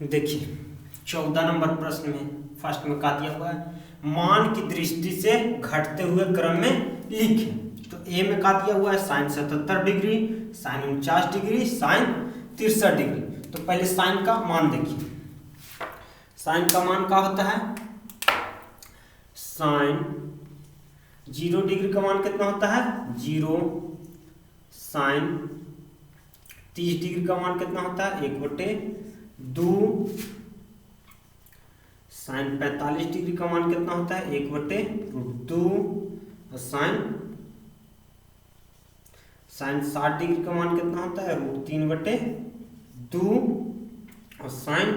देखिए 14 नंबर प्रश्न में फर्स्ट में क्या दिया हुआ है, मान की दृष्टि से घटते हुए क्रम में लिखें। तो ए में क्या दिया हुआ है, sine 77 degree, sine 49 degree, sine 63 degree. तो पहले साइन का मान देखिए। साइन का मान क्या होता है, साइन 0 डिग्री का मान कितना होता है 0। साइन 30 डिग्री का मान कितना होता है 1/2। साइन 45 डिग्री का मान कितना होता है 1/√2। और साइन 60 डिग्री का मान कितना होता है √3/2। और साइन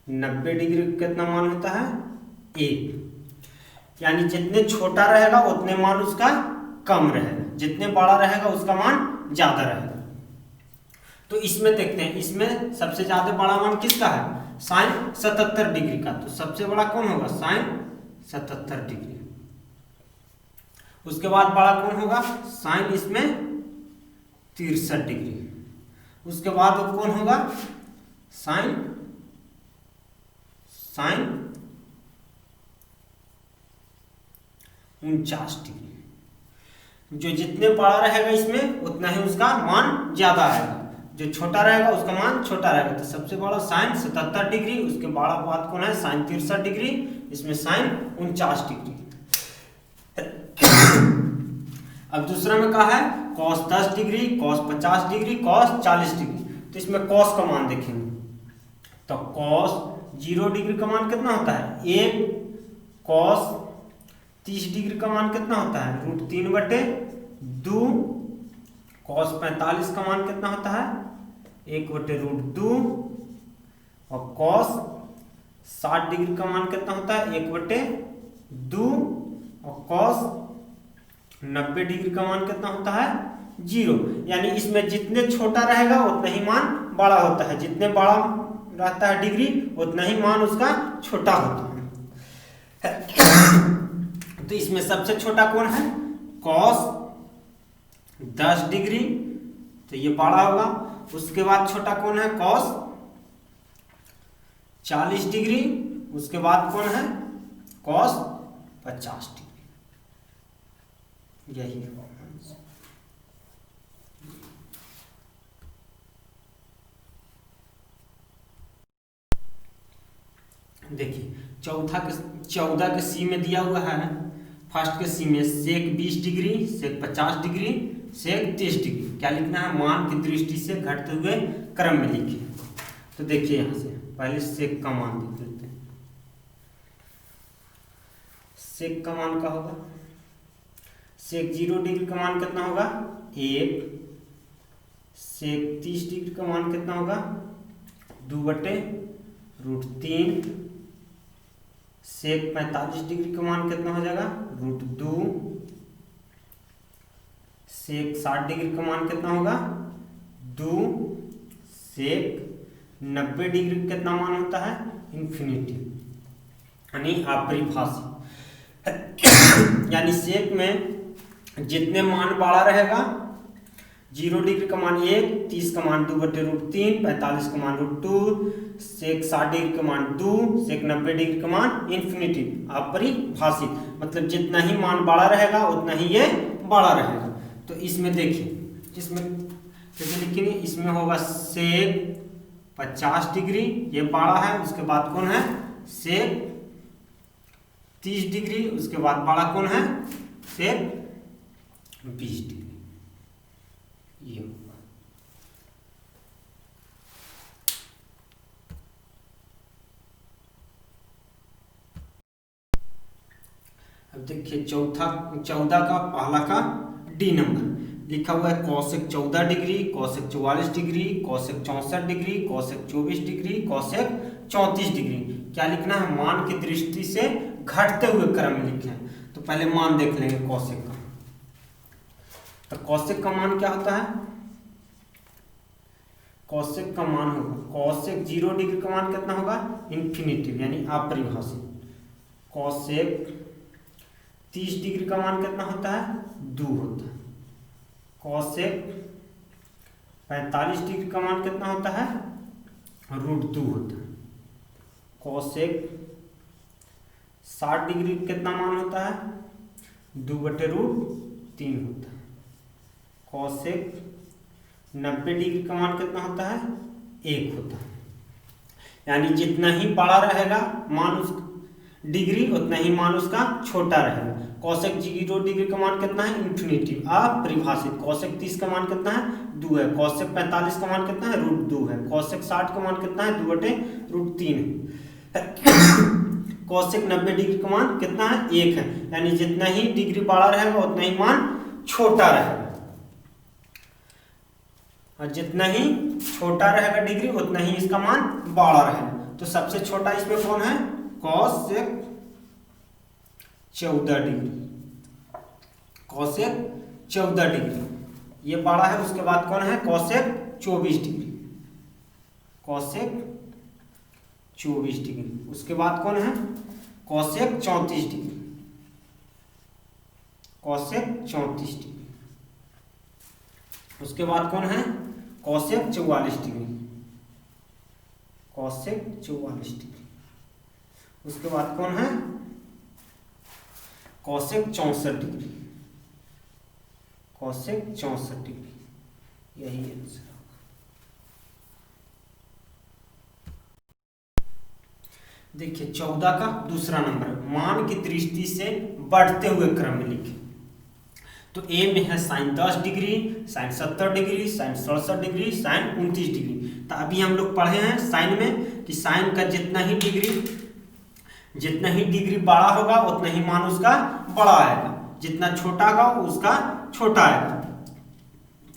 90 डिग्री का कितना मान होता है 1। यानी जितने छोटा रहेगा उतने मान उसका कम रहेगा, जितने बड़ा रहेगा उसका मान ज्यादा रहेगा। तो इसमें देखते हैं, इसमें सबसे ज्यादा बड़ा मान किसका है, साइन 77 डिग्री का। तो सबसे बड़ा कौन होगा, साइन 77 डिग्री। उसके बाद बड़ा कौन होगा, साइन इसमें 63 डिग्री। उसके बाद कौन होगा, साइन 49 डिग्री। जो जितने बड़ा रहेगा इसमें उतना ही उसका मान ज्यादा आएगा, जो छोटा रहेगा उसका मान छोटा रहेगा। तो सबसे बड़ा साइन 77 डिग्री, उसके बड़ा बाद कौन है साइन 63 डिग्री, इसमें साइन 49 डिग्री। अब दूसरा में कहा है cos 10 degree, cos 50 degree, cos 40 degree. तो इसमें कॉस का मान देखेंगे। तो कॉस 0 डिग्री का मान कितना होता है 1। कॉस 30 डिग्री का मान कितना होता है √3/2। कॉस 45 का मान कितना होता है 1/√2। और कॉस 60 डिग्री का मान कितना होता है 1/2। और कॉस 90 डिग्री का मान कितना होता है 0। यानी इसमें जितने छोटा रहेगा उतना ही मान बड़ा होता है, जितने बड़ा रहता है डिग्री उतना ही मान उसका छोटा होता है। तो इसमें सबसे छोटा कौन है, कॉस 10 डिग्री, तो ये बड़ा होगा। उसके बाद छोटा कौन है, कॉस 40 डिग्री। उसके बाद कौन है, कॉस 50 डिग्री। यही है। देखिए 14 के सी में दिया हुआ है, फर्स्ट के सी में सेक 20 डिग्री, सेक 50 डिग्री, सेक 30 डिग्री। क्या लिखना है, मान की दृष्टि से घटते हुए क्रम में लिखिए। तो देखिए यहां से पहले सेक का मान देख लेते हैं। सेक का मान क्या होगा, सेक 0 डिग्री का मान कितना होगा 1। सेक 30 डिग्री का मान कितना होगा 2/√3। सेक 45 डिग्री का मान कितना हो जाएगा √2। सेक 60 डिग्री का मान कितना होगा 2। सेक 90 डिग्री कितना मान होता है इन्फिनिटी, यानी अपरिभाषित। यानी सेक में जितने मान बड़ा रहेगा, 0 डिग्री का मान 1, 30 का मान 2/√3, 45 का मान √2, सेक 60 डिग्री का मान 2, सेक 90 डिग्री का मान इन्फिनिटी, अपरिभाषित। मतलब जितना ही मान बड़ा रहेगा उतना ही ये बड़ा रहेगा। तो इसमें देखिए, इसमें कैसे लिखेंगे, इसमें होगा सेक 50 डिग्री, ये बड़ा है। उसके बाद कौन है सेक 30 डिग्री, उसके बाद बड़ा कौन है सेक 20 डिग्री। ये होगा। अब देखिए 14 का पहला का डी नंबर लिखा हुआ है cosec 14 degree, cosec 44 degree, cosec 64 degree, cosec 24 degree, cosec 34 degree. क्या लिखना है, मान की दृष्टि से घटते हुए क्रम में लिखें। तो पहले मान देख लेंगे कॉसेक का। तो कॉसेक का मान क्या होता है, कॉसेक का मान होगा, कॉसेक 0 डिग्री का मान कितना होगा इन्फिनिटी, यानी अपरिभाषित। कॉसेक 30 डिग्री का मान कितना होता है 2 होता है। कॉसेक 45 डिग्री का मान कितना होता है √2 होता है। कोसेक 60 डिग्री कितना मान होता है? 2/√3 होता है। कोसेक 90 डिग्री का मान कितना होता है? 1 होता है। यानी जितना ही बड़ा रहेगा मान उस डिग्री, उतना ही मान उसका छोटा रहेगा। कोसेक 0 डिग्री का मान कितना है? इन्फिनिटी, अपरिभाषित। कोसेक 30 का मान कितना है? 2 है। कोसेक 45 का मान कितना है? √2 है। कोसेक 60 का मान कितना है? 2/√3 है। कोसेक 90 डिग्री का मान कितना है? 1 है। यानी जितना ही डिग्री बड़ा रहेगा उतना ही मान छोटा रहेगा, और जितना ही छोटा रहेगा डिग्री उतना ही इसका मान बड़ा रहेगा। तो सबसे छोटा इसमें कौन है? Cosec 14 degree. कोसेक 14 डिग्री ये बड़ा है। उसके बाद कौन है? Cosec 24 degree. Cosec 24 degree. उसके बाद कौन है? Cosec 34 degree. Cosec 34 degree. उसके बाद कौन है? Cosec 44 degree. Cosec 44 degree. उसके बाद कौन है? Cosec 64 degree. Cosec 64 degree. यही आंसर होगा। देखिए 14 का दूसरा नंबर, मान की दृष्टि से बढ़ते हुए क्रम में लिखें। तो ए में है sine 10 degree, sine 70 degree, sine 67 degree, sine 29 degree. तो अभी हम लोग पढ़े हैं साइन में कि साइन का जितना ही डिग्री बड़ा होगा उतना ही मान उसका बड़ा आएगा, जितना छोटा होगा उसका छोटा आएगा।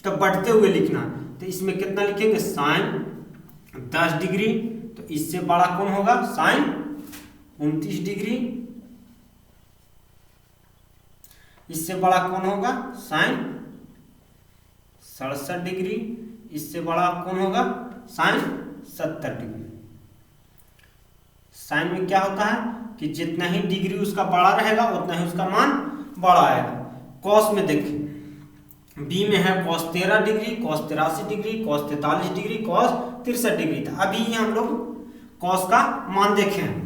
तो बढ़ते हुए लिखना, तो इसमें कितना लिखेंगे? साइन 10 डिग्री, तो इससे बड़ा कौन होगा? Sine 29 degree. इससे बड़ा कौन होगा? Sine 67 degree. इससे बड़ा कौन होगा? Sign 70 degree. साइन में क्या होता है कि जितना ही डिग्री उसका बड़ा रहेगा उतना ही उसका मान बड़ा आएगा। कॉस में देखिए, बी में है cos 13 degree, cos 83 degree, cos 43 degree, cos 63 degree था। अभी हम लोग कॉस का मान देखें,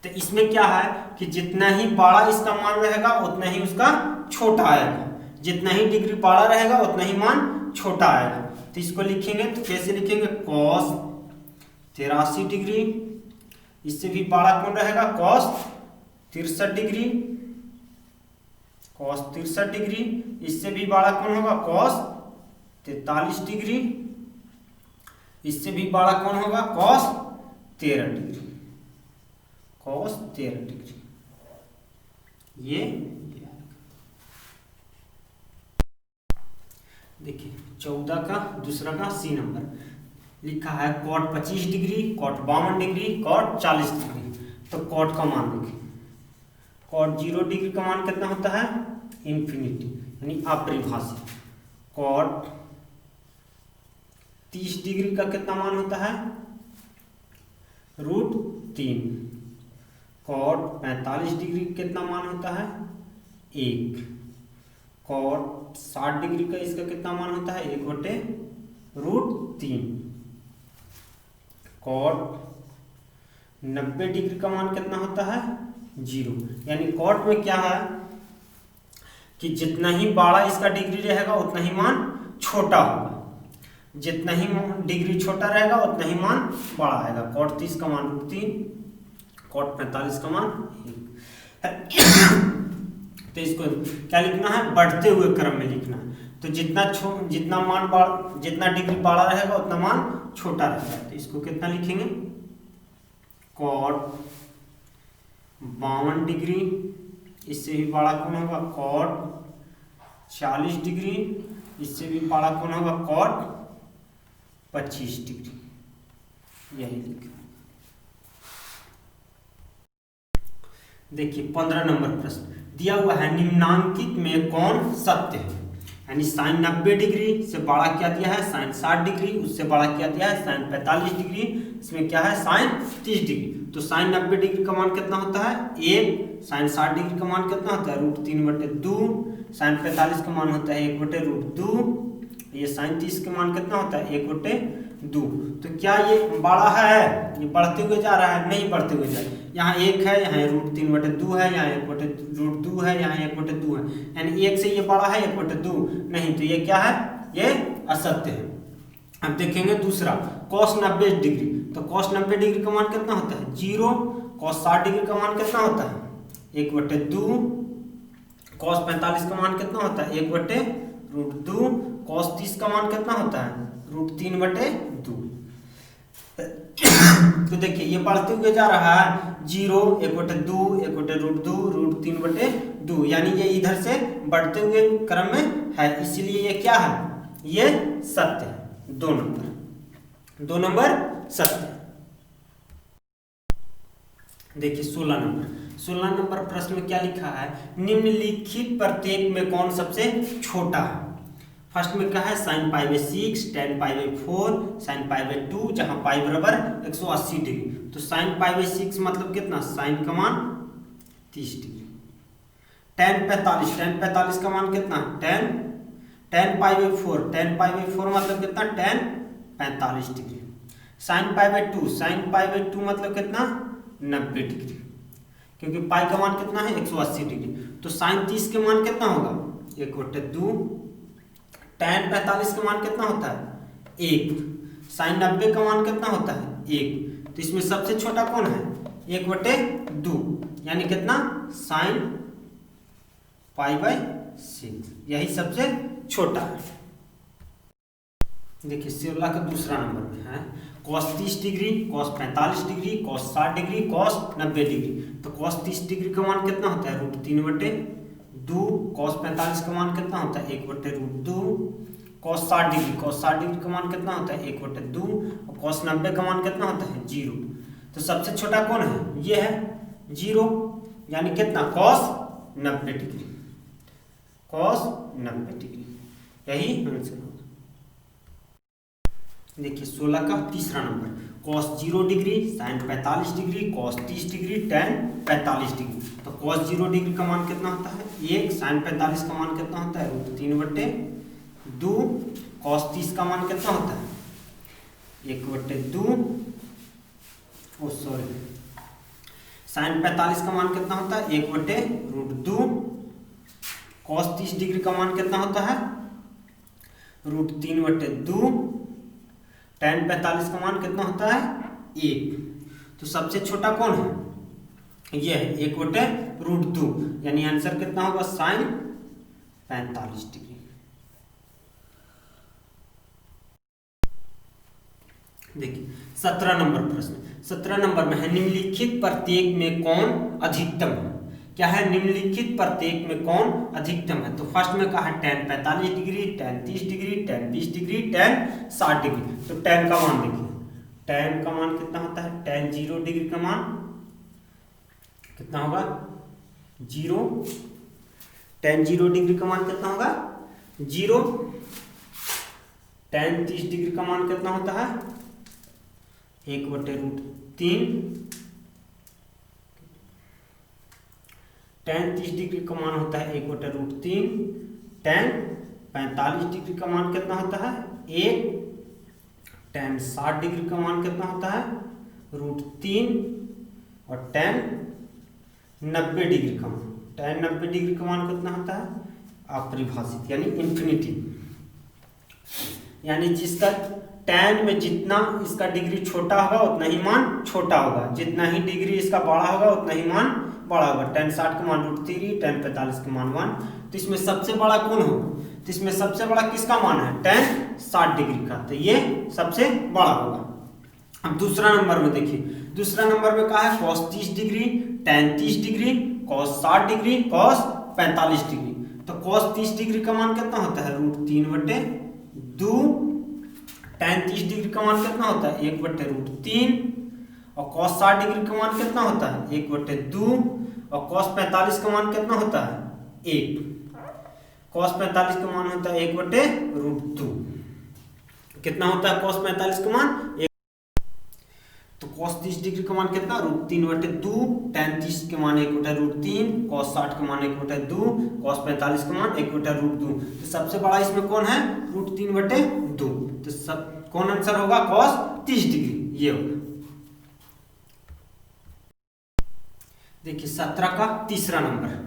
तो इसमें क्या है कि जितना ही बड़ा इसका मान रहेगा उतना ही उसका छोटा आएगा। जितना ही डिग्री बड़ा रहेगा उतना ही मान छोटा आएगा। तो इसको लिखेंगे तो कैसे लिखेंगे? कॉस 83 डिग्री, इससे भी बड़ा कौन रहेगा? Cos 63 degree. कॉस 63 डिग्री, इससे भी बड़ा कौन होगा? Cos 43 degree. इससे भी बड़ा कौन होगा? Cos 13 degree. Cos 13 degree. ये देखिए 14 का दूसरा का सी नंबर लिखा है cot 25 degree, cot 52 degree, cot 40 degree. तो कॉट का मान देखिए, कॉट 0 डिग्री का मान कितना होता है? इन्फिनिटी, यानी अपरिभाषित। कॉट 30 डिग्री का कितना मान होता है? √3। कॉट 45 डिग्री कितना मान होता है? 1। कॉट 60 डिग्री का इसका कितना मान होता है? 1/√3। कॉट 90 डिग्री का मान कितना होता है? 0। यानी कॉट में क्या है कि जितना ही बड़ा इसका डिग्री रहेगा उतना ही मान छोटा होगा, जितना ही डिग्री छोटा रहेगा उतना ही मान बड़ा आएगा। कॉट 30 का मान √3, कॉट 45 का मान 1। तो इसको क्या लिखना है? बढ़ते हुए क्रम में लिखना है। तो जितना मान जितना डिग्री बड़ा रहेगा उतना मान छोटा रहेगा। तो इसको कितना लिखेंगे? कॉट 52 डिग्री, इससे भी बड़ा कौन होगा? कॉट 40 डिग्री, इससे भी बड़ा कौन होगा? Cot 25 degree. यही लिखा। देखिए 15 नंबर प्रश्न दिया हुआ है, निम्नांकित में कौन सत्य है? यानी साइन 90 डिग्री से बड़ा क्या दिया है? Sine 60 degree. उससे बड़ा क्या दिया है? Sine 45 degree. इसमें क्या है? Sine 30 degree. तो साइन 90 डिग्री का मान कितना होता है? 1। साइन 60 डिग्री का मान कितना होता है? √3/2। साइन 45 का मान होता है 1/√2। ये साइन 30 का मान कितना होता है 1/2। तो क्या ये बड़ा है, ये बढ़ते हुए जा रहा है, नहीं बढ़ते हुए जा रहा है। यहाँ 1 है, यहाँ √3/2 है, यहाँ 1/√2 है, यहाँ 1/2 है, यानी 1 से ये बड़ा है 1/2 नहीं, तो ये क्या है, ये असत्य है। अब देखेंगे दूसरा cos 90 डिग्री। तो cos 90 डिग्री का मान कितना होता है 0। cos 60 डिग्री का मान कितना होता है 1/2। cos 45 का मान कितना होता है 1/√2। cos 30 का मान कितना होता है √3/2। तो देखिए ये बढ़ते हुए जा रहा है 0, 1/2, 1/√2, √3/2, यानी ये इधर से बढ़ते हुए क्रम में है, इसलिए ये क्या है, ये सत्य है। 2 नंबर सत्य है। देखिए 16 नंबर प्रश्न में क्या लिखा है, निम्नलिखित प्रत्येक में कौन सबसे छोटा है। फर्स्ट में क्या है sin π/6, tan π/4, sin π/2, जहां पाई बराबर 180 डिग्री। तो sin π/6 मतलब कितना, साइन का मान 30 डिग्री। tan 45 का मान कितना, tan π/4 मतलब कितना, tan 45 डिग्री। sin π/2 मतलब कितना 90 डिग्री, क्योंकि पाई का मान कितना है 180 डिग्री। तो sin 30 के मान कितना होगा 1/2। tan 45 का मान कितना होता है 1। sin 90 का मान कितना होता है 1। तो इसमें सबसे छोटा कौन है 1/2, यानी कितना sin π/6, यही सबसे छोटा है। देखिए 16 का दूसरा नंबर में है cos 30 degree, cos 45 degree, cos 60 degree, cos 90 degree. तो cos 30 डिग्री का मान कितना होता है √3/2। cos 45 का मान कितना होता है 1/√2। cos 60 डिग्री का मान कितना होता है 1/2। और cos 90 का मान कितना होता है 0। तो सबसे छोटा कौन है, ये है 0, यानी कितना cos 90 डिग्री, cos 90 डिग्री, यही आंसर होगा। देखिए 16 का तीसरा number cos 0 degree, sin 45 degree, cos 30 degree, tan 45 degree. तो cos 0 डिग्री का मान कितना होता है 1। sin 45 का मान कितना होता है √3/2। cos 30 का मान कितना होता है 1/2। ओ सॉरी, sin 45 का मान कितना होता है 1/√2। cos 30 डिग्री का मान कितना होता है √3/2। tan 45 का मान कितना होता है 1। तो सबसे छोटा कौन है, ये है 1/√2, यानी आंसर कितना होगा sin 45 डिग्री। देखिए 17 नंबर प्रश्न, 17 नंबर में है निम्नलिखित प्रत्येक में कौन अधिकतम है। क्या है, निम्नलिखित प्रत्येक में कौन अधिकतम है। तो फर्स्ट में कहा है tan 45 degree, tan 30 degree, tan 20 degree, tan 60 degree. तो tan का मान देखिए, tan का मान कितना होता है, tan 0 डिग्री का मान कितना होगा 0। tan 0 डिग्री का मान कितना होगा 0। tan 30 डिग्री का मान कितना होता है 1/√3। tan 30 डिग्री का मान होता है 1/√3। tan 45 डिग्री का मान कितना होता है 1। tan 60 डिग्री का मान कितना होता है √3। और tan 90 डिग्री का मान, tan 90 डिग्री का मान कितना होता है अपरिभाषित, यानी इन्फिनिटी, यानी जिसका tan में जितना इसका डिग्री छोटा होगा उतना ही मान छोटा होगा, जितना ही डिग्री इसका बड़ा होगा उतना ही मान बड़ा होगा। tan 60 का मान √3, tan 45 का मान 1। तो इसमें सबसे बड़ा कौन होगा, तो इसमें सबसे बड़ा किसका मान है tan 60 डिग्री का, तो ये सबसे बड़ा होगा। अब दूसरा नंबर में देखिए, दूसरा नंबर में कहा है cos 30 degree, tan 30 degree, cos 60 degree, cos 45 degree. तो cos 30 डिग्री का मान कितना होता है √3/2। tan 30 डिग्री का मान कितना होता है 1/√3। और cos 60 डिग्री का मान कितना होता है 1/2। और cos 45 का मान कितना होता है 1। cos 45 का मान होता है 1/√2। कितना होता है cos 45 का मान 1। तो cos 30 डिग्री का मान कितना, √3/2, tan 30 के मान 1/√3, cos 60 का मान 1/2, cos 45 का मान 1/√2। तो सबसे बड़ा इसमें कौन है, √3/2। तो सब कौन आंसर होगा, cos 30 डिग्री ये होगा। देखिए 17 का तीसरा नंबर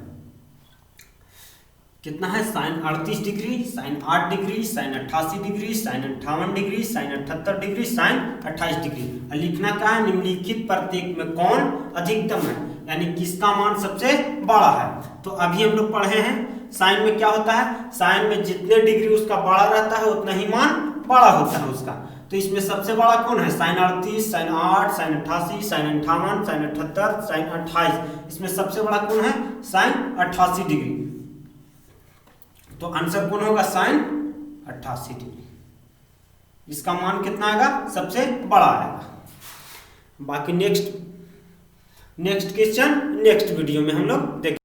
कितना है, sin 38 degree, sin 8 degree, sin 88 degree, sin 58 degree, sin 78 degree, sin 28 degree. और लिखना क्या है, निम्नलिखित प्रत्येक में कौन अधिकतम है, यानी किसका मान सबसे बड़ा है। तो अभी हम लोग पढ़े हैं साइन में क्या होता है, साइन में जितने डिग्री उसका बड़ा रहता है उतना ही मान बड़ा होता है उसका। तो इसमें सबसे बड़ा कौन है, sin 38, sin 8, sin 88, sin 58, sin 78, sin 28। इसमें सबसे बड़ा कौन है, sin 88 डिग्री। तो आंसर कौन होगा, sin 88 डिग्री। इसका मान कितना आएगा, सबसे बड़ा आएगा। बाकी नेक्स्ट क्वेश्चन नेक्स्ट वीडियो में हम लोग देखेंगे।